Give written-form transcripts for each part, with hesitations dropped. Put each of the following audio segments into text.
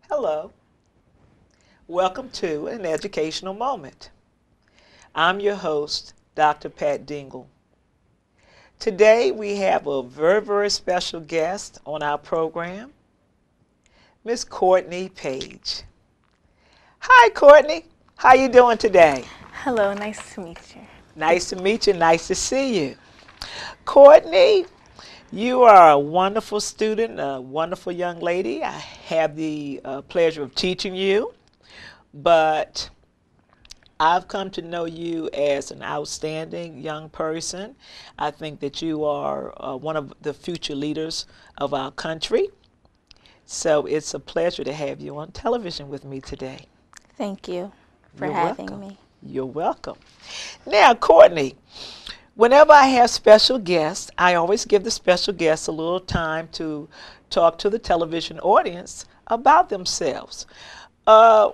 Hello, welcome to an educational moment. I'm your host, Dr. Pat Dingle. Today we have a very special guest on our program, Miss Courtney Page. Hi, Courtney. How you doing today? Hello, nice to meet you. Nice to meet you. Nice to see you. Courtney, you are a wonderful student, a wonderful young lady. I have the pleasure of teaching you, but I've come to know you as an outstanding young person. I think that you are one of the future leaders of our country. So it's a pleasure to have you on television with me today. Thank you for You're having welcome. me. You're welcome. Now, Courtney, whenever I have special guests, I always give the special guests a little time to talk to the television audience about themselves. Uh,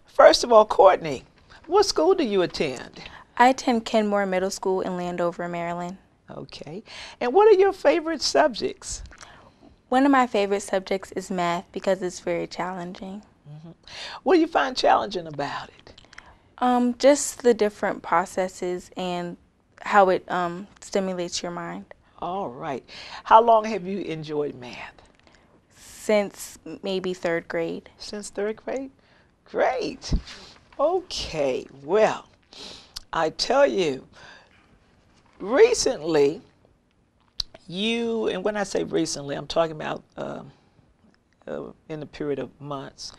First of all, Courtney, what school do you attend? I attend Kenmore Middle School in Landover, Maryland. Okay. And what are your favorite subjects? One of my favorite subjects is math because it's very challenging. What do you find challenging about it? Just the different processes and how it stimulates your mind. All right. How long have you enjoyed math? Since maybe third grade. Since third grade? Great. Okay. Well, I tell you, recently, and when I say recently, I'm talking about in the period of months,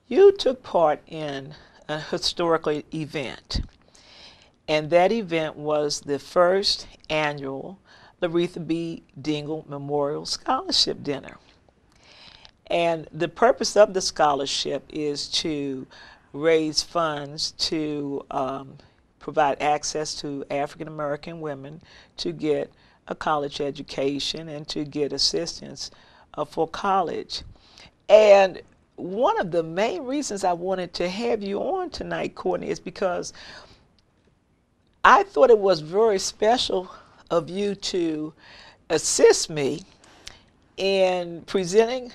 you took part in a historical event. And that event was the first annual Laretha B. Dingle Memorial Scholarship Dinner. And the purpose of the scholarship is to raise funds to provide access to African American women to get a college education and to get assistance for college. And one of the main reasons I wanted to have you on tonight, Courtney, is because I thought it was very special of you to assist me in presenting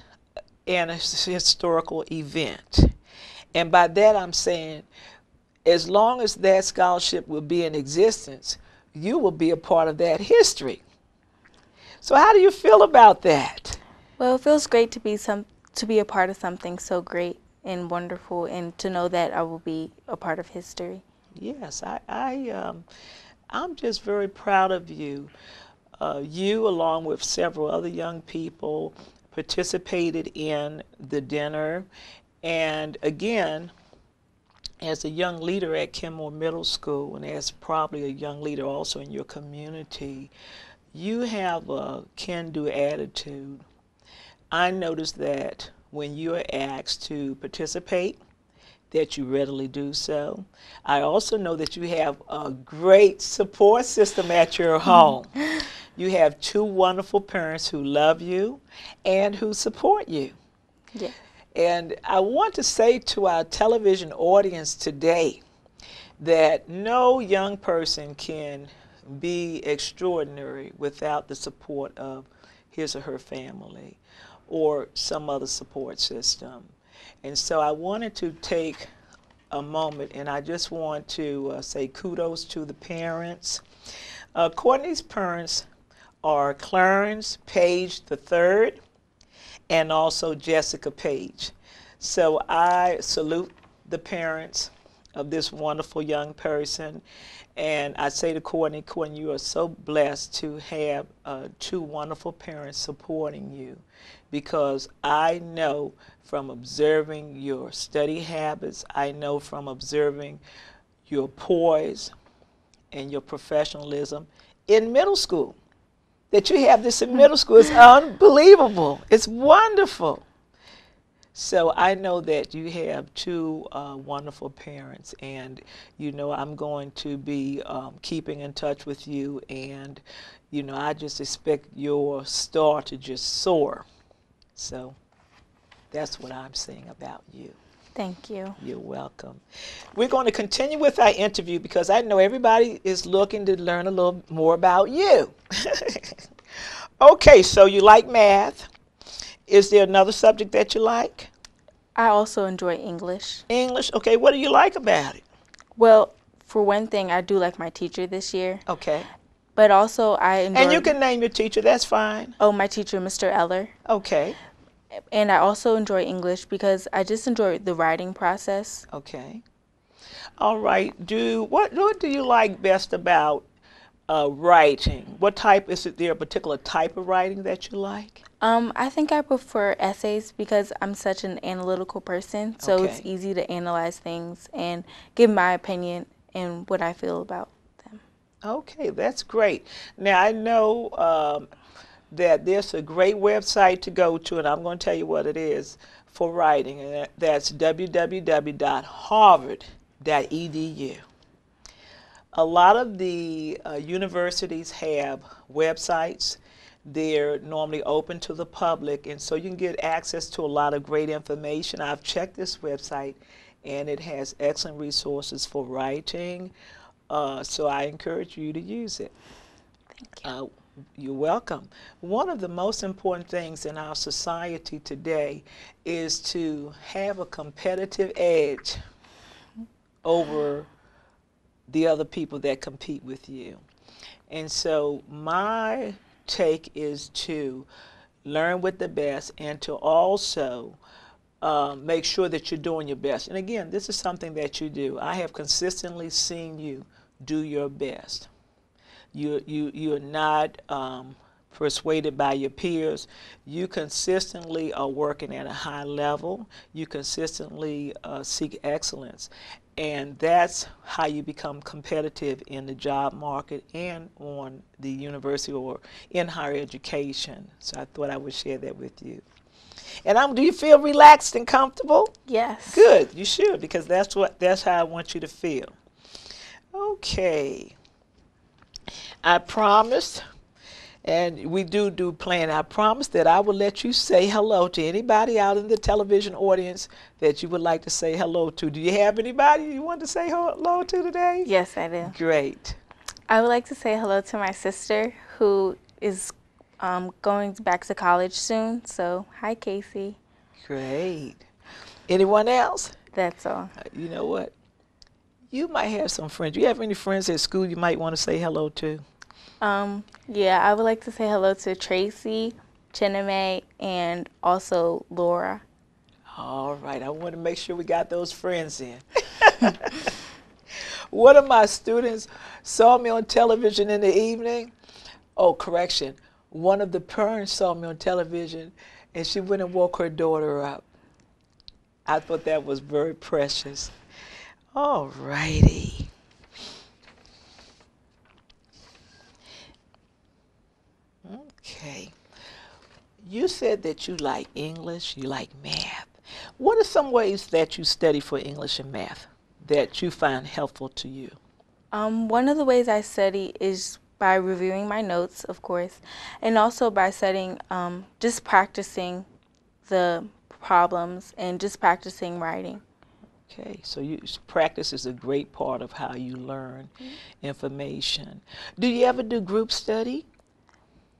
an historical event. And by that I'm saying, as long as that scholarship will be in existence, you will be a part of that history. So how do you feel about that? Well, it feels great to be a part of something so great and wonderful, and to know that I will be a part of history. Yes, I'm just very proud of you. You, along with several other young people, participated in the dinner. And again, as a young leader at Kenmore Middle School, and as probably a young leader also in your community, you have a can-do attitude. I noticed that when you're asked to participate, that you readily do so. I also know that you have a great support system at your home. You have two wonderful parents who love you and who support you. Yeah. And I want to say to our television audience today that no young person can be extraordinary without the support of his or her family or some other support system. And so I wanted to take a moment, and I just want to say kudos to the parents. Courtney's parents are Clarence Page III and also Jessica Page. So I salute the parents of this wonderful young person. And I say to Courtney, Courtney, you are so blessed to have two wonderful parents supporting you, because I know from observing your study habits, I know from observing your poise and your professionalism in middle school, that you have this in middle school is unbelievable. It's wonderful. So I know that you have two wonderful parents, and I'm going to be keeping in touch with you, and I just expect your star to just soar. So that's what I'm saying about you. Thank you. You're welcome. We're going to continue with our interview because I know everybody is looking to learn a little more about you. Okay, so you like math. Is there another subject that you like? I also enjoy English. English. Okay, what do you like about it? Well, for one thing, I do like my teacher this year, Okay. but also I And you enjoy, can name your teacher, that's fine. oh, my teacher, Mr. Eller. Okay. And I also enjoy English because I just enjoy the writing process. Okay. All right. What do you like best about writing? What type is it? There a particular type of writing that you like? I think I prefer essays because I'm such an analytical person, so it's Okay. easy to analyze things and give my opinion and what I feel about them. Okay, that's great. Now I know that there's a great website to go to, and I'm going to tell you what it is for writing, and that's www.harvard.edu. A lot of the universities have websites. They're normally open to the public, and so you can get access to a lot of great information. I've checked this website, and it has excellent resources for writing, so I encourage you to use it. Thank you. You're welcome. One of the most important things in our society today is to have a competitive edge over the other people that compete with you. And so my take is to learn with the best and to also make sure that you're doing your best. And again, this is something that you do. I have consistently seen you do your best. You're not persuaded by your peers. You consistently are working at a high level. You consistently seek excellence. And that's how you become competitive in the job market and on the university or in higher education. So I thought I would share that with you. And do you feel relaxed and comfortable? Yes. Good, you should, because that's how I want you to feel. Okay. I promised, and we do plan, I promised that I would let you say hello to anybody out in the television audience that you would like to say hello to. Do you have anybody you want to say hello to today? Yes, I do. Great. I would like to say hello to my sister who is going back to college soon. So, hi, Casey. Great. Anyone else? That's all. You know what? You might have some friends. Do you have any friends at school you might want to say hello to? Yeah, I would like to say hello to Tracy, Chineme, and also Laura. All right. I want to make sure we got those friends in. One of my students saw me on television in the evening. Oh, correction. One of the parents saw me on television, and she went and woke her daughter up. I thought that was very precious. All righty. Okay. You said that you like English, you like math. What are some ways that you study for English and math that you find helpful to you? One of the ways I study is by reviewing my notes, of course, and also by studying, just practicing the problems and just practicing writing. Okay, so practice is a great part of how you learn information. Do you ever do group study?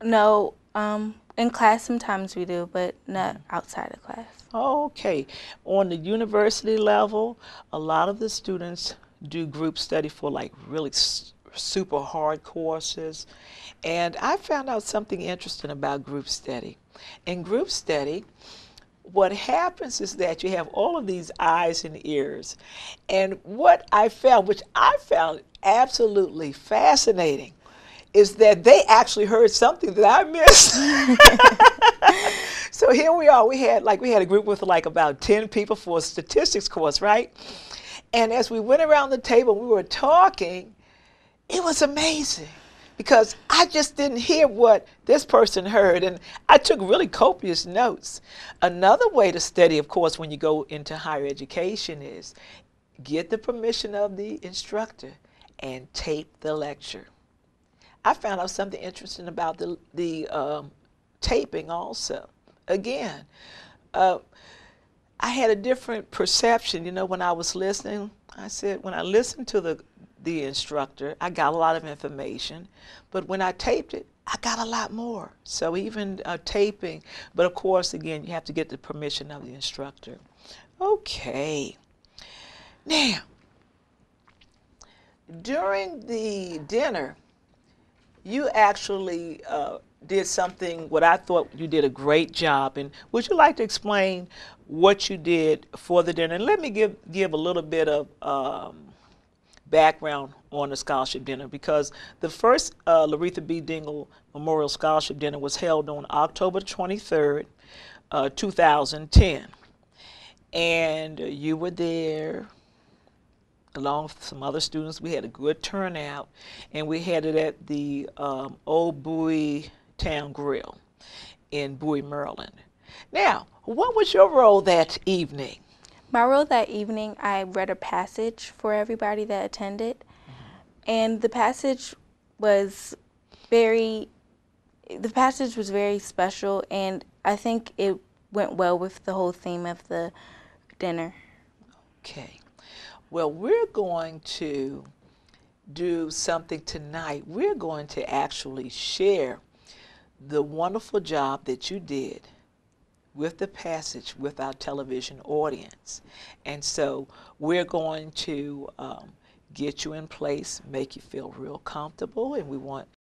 No, in class sometimes we do, but not outside of class. Okay. On the university level, a lot of the students do group study for like really super hard courses. And I found out something interesting about group study. In group study, what happens is that you have all of these eyes and ears. And what I found, which I found absolutely fascinating, is that they actually heard something that I missed. So here we are. We had a group with like about 10 people for a statistics course, right? And as we went around the table, we were talking. It was amazing because I just didn't hear what this person heard, and I took really copious notes. Another way to study, of course, when you go into higher education is get the permission of the instructor and tape the lecture. I found out something interesting about the taping also. Again, I had a different perception. You know, when I was listening, I said when I listened to the instructor, I got a lot of information, but when I taped it, I got a lot more. So even taping, but of course, again, you have to get the permission of the instructor. Okay. Now, during the dinner, you actually did something what I thought you did a great job. And would you like to explain what you did for the dinner? And let me give a little bit of background on the scholarship dinner, because the first Laretha B. Dingle Memorial Scholarship Dinner was held on October 23rd, 2010. And you were there along with some other students. We had a good turnout, and we had it at the Old Bowie Town Grill in Bowie, Maryland. Now, what was your role that evening? My role that evening, I read a passage for everybody that attended, and was very, the passage was very special, and I think it went well with the whole theme of the dinner. Okay. Well, we're going to do something tonight. We're going to actually share the wonderful job that you did with the passage with our television audience. And so we're going to get you in place, make you feel real comfortable, and we want